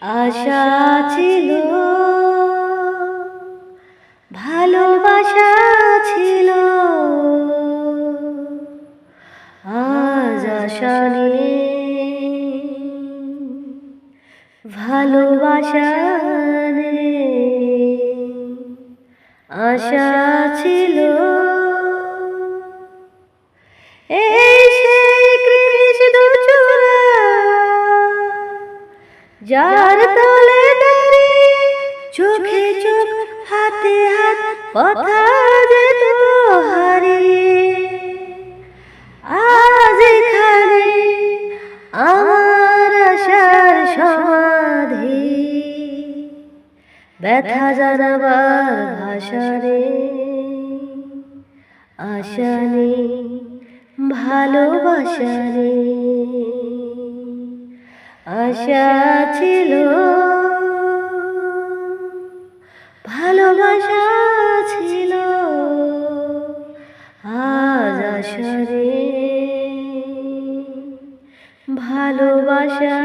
আশা ছিল, ভালোবাসা ছিল, আজ আশা নেই, ভালোবাসা নেই। আশা ছিল এই সেই কৃষ্ণ চূড়া, যার তলে দাঁড়িয়ে চোখে চোখ হাতে হাত কথা যেত হারিয়ে। আজ এখানে আমার আশার সমাধি, ব্যথা জানাবার ভাষা নেই। আশা নেই, ভালোবাসা নেই। আশা ছিল, ভালোবাসা ছিল, আজ আশা নেই, ভালোবাসা